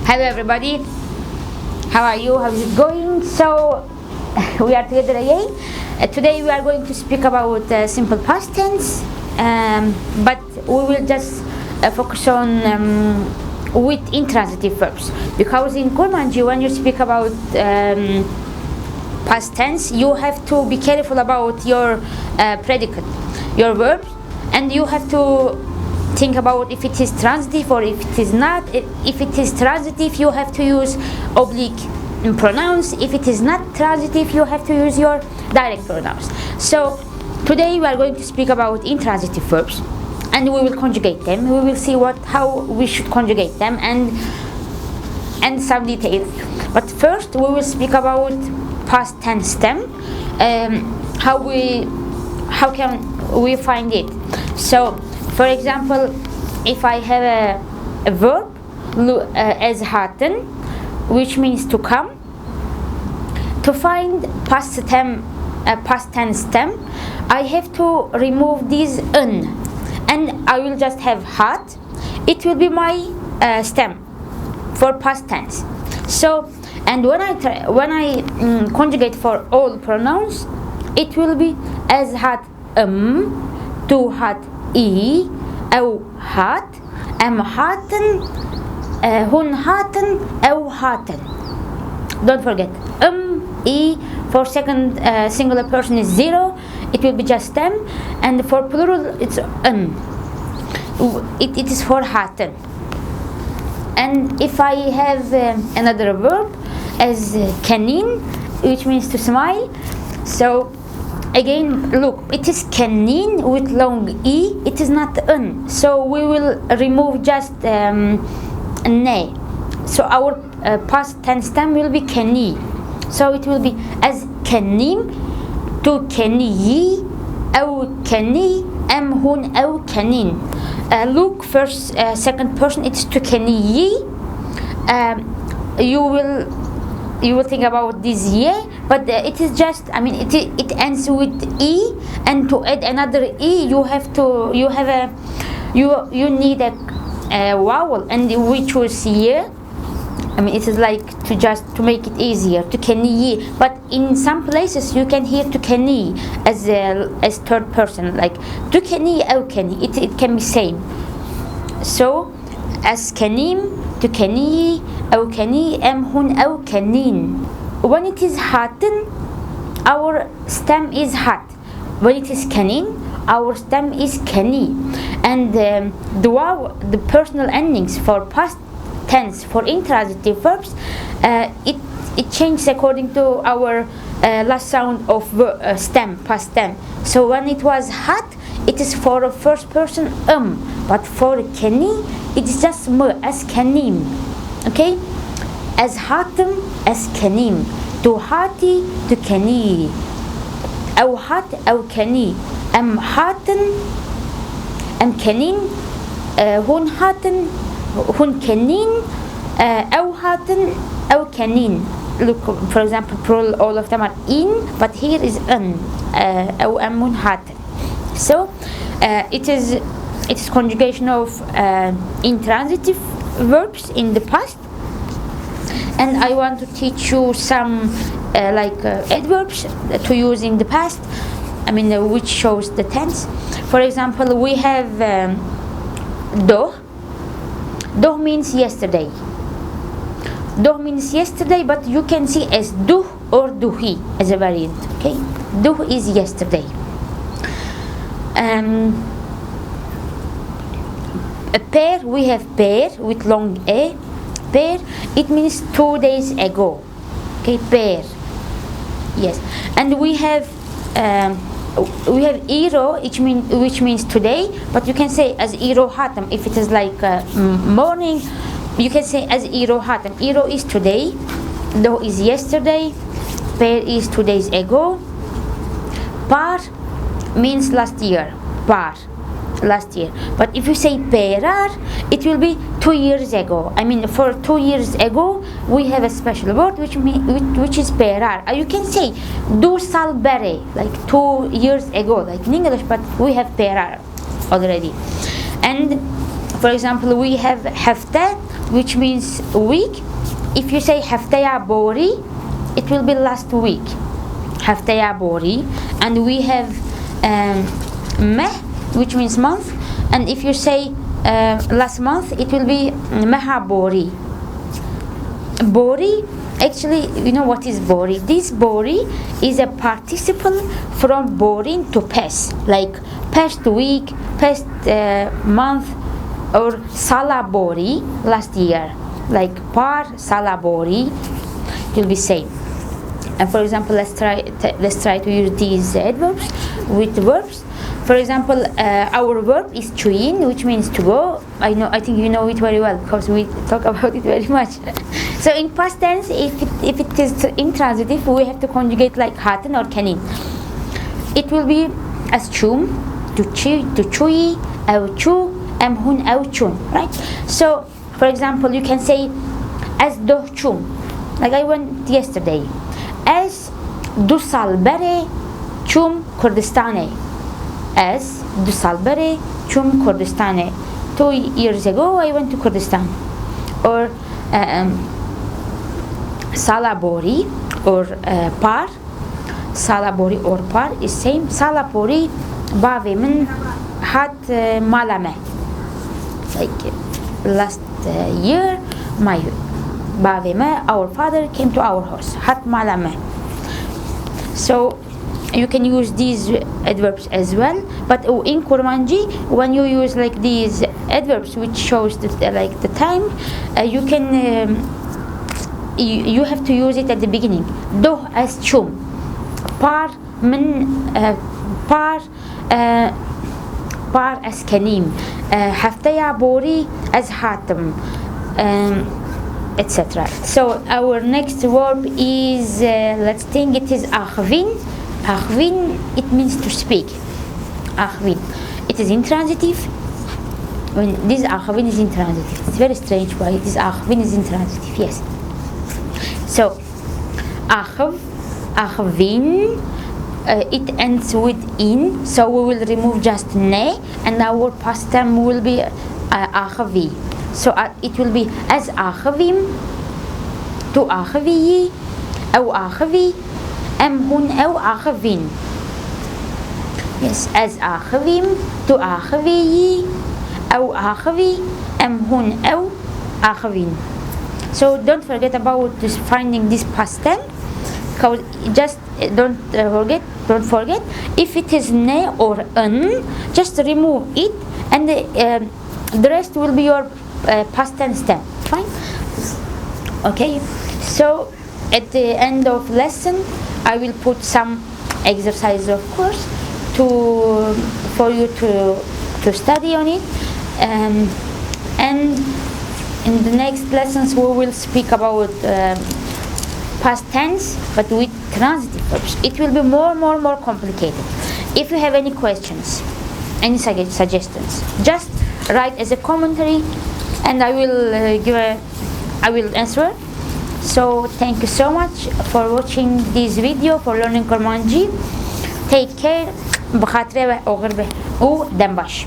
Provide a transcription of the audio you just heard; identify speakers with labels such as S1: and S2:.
S1: Hello everybody, how are you? How is it going? So we are together again. Today we are going to speak about simple past tense, but we will just focus on with intransitive verbs, because in Kurmanji when you speak about past tense you have to be careful about your predicate, your verbs, and you have to think about if it is transitive or if it is not. If it is transitive you have to use oblique pronouns. If it is not transitive you have to use your direct pronouns. So today we are going to speak about intransitive verbs and we will conjugate them. We will see how we should conjugate them and some details. But first we will speak about past tense stem. How can we find it? So for example, if I have a verb as hatten, which means to come, to find past tense stem, I have to remove this n, and I will just have hat. It will be my stem for past tense. So, and when I conjugate for all pronouns, it will be as hat to hat أو هات أم هاتن هن هاتن أو هاتن. Don't forget for second singular person is 0, it will be just stem, and for plural it's it is for haten. And if I have another verb as kanin, which means to smile, so again, look, it is kanin with long e, it is not n, so we will remove just ne. So our past tense stem will be kani. So it will be as kanim to kaniyi أو كني أم هن أو كنين. Look, first second person it's to kaniyi. You will think about this ye, but it is just, I mean, it ends with e, and to add another e you need a vowel, and we choose ye. I mean, it is like to make it easier, to keni, but in some places you can hear to keni as third person, like to keni au keni. It can be same. So as kanim to keni أو كني أم هن أو كنين. When it is haten, our stem is hat. When it is kanin, our stem is kani. And the personal endings for past tense, for intransitive verbs, it changes according to our last sound of stem, past stem. So when it was hat, it is for a first person but for kani it is just as kanim. Okay, as hatem as kanim, to hati to kani, أو hat أو kani, أم haten أم kanin, هن haten هن kanin, أو haten أو kanin. Look, for example, plural, all of them are in, but here is أو أم haten. So it is conjugation of intransitive verbs in the past, and I want to teach you some adverbs to use in the past, I mean which shows the tense. For example, we have doh. Doh means yesterday. Doh means yesterday, but you can see as duh or duhi as a variant. Okay, duh is yesterday. A pair, we have pair with long a. Pair, it means 2 days ago. Okay, pair. Yes, and we have iro, which means today, but you can say as iro hatem. If it is like morning, you can say as iro hatem. Iro is today, doh is yesterday, pair is 2 days ago. Par means last year. Par, last year. But if you say perar, it will be 2 years ago. I mean, for 2 years ago we have a special word which is perar. You can say du sal bere, like 2 years ago, like in English, but we have perar already. And For example, we have hafta, which means week. If you say haftaya bori, it will be last week. Haftaya bori. And we have meh, which means month. And if you say last month, it will be meha bori. Bori, actually, you know what is bori? This bori is a participle from boring to past, like past week, past month, or sala bori, last year, like par sala bori, it will be same. And for example, let's try to use these adverbs with verbs. For example, our verb is chuin, which means to go. I think you know it very well because we talk about it very much. So in past tense, if it is intransitive, we have to conjugate like haten or kenin. It will be as chum, to chui, au chu, am hun au chun, right? So for example, you can say as do chum, like I went yesterday. As du sal bere chum Kurdistane. As du sal bere chum Kurdistane. 2 years ago I went to Kurdistan. Or salabori or par. Salabori or par is same. Salabori bave min hat malame. Like last year my baveme, our father, came to our house. Hat malame. So you can use these adverbs as well, but in Kurmanji, when you use like these adverbs which shows like the time, you can you have to use it at the beginning. Do as chum, par min par as kanim, haftaya bori as hatem, etc. So our next verb is let's think it is akhvin. Akhvin, it means to speak. Akhvin, it is intransitive. When this akhvin is intransitive, it's very strange why this akhvin is intransitive. Yes. So akhvin, it ends with in, so we will remove just ne, and our past term will be akhvi. So it will be as akhvim, to akhviyi, أو akhvi, am hun أو akhvin. Yes, as akhvim, to akhviyi, أو akhvi, am hun أو akhvin. So don't forget about this, finding this past tense. Just don't forget if it is ne or un, just remove it, and the rest will be your past tense tense. Fine. Okay. So at the end of lesson, I will put some exercises, of course, for you to study on it, and in the next lessons we will speak about past tense, but with transitive verbs. It will be more complicated. If you have any questions, any suggestions, just write as a commentary, and I will answer. So thank you so much for watching this video, for learning Kurmanji. Take care. بخاطر و آخر به او دنباش.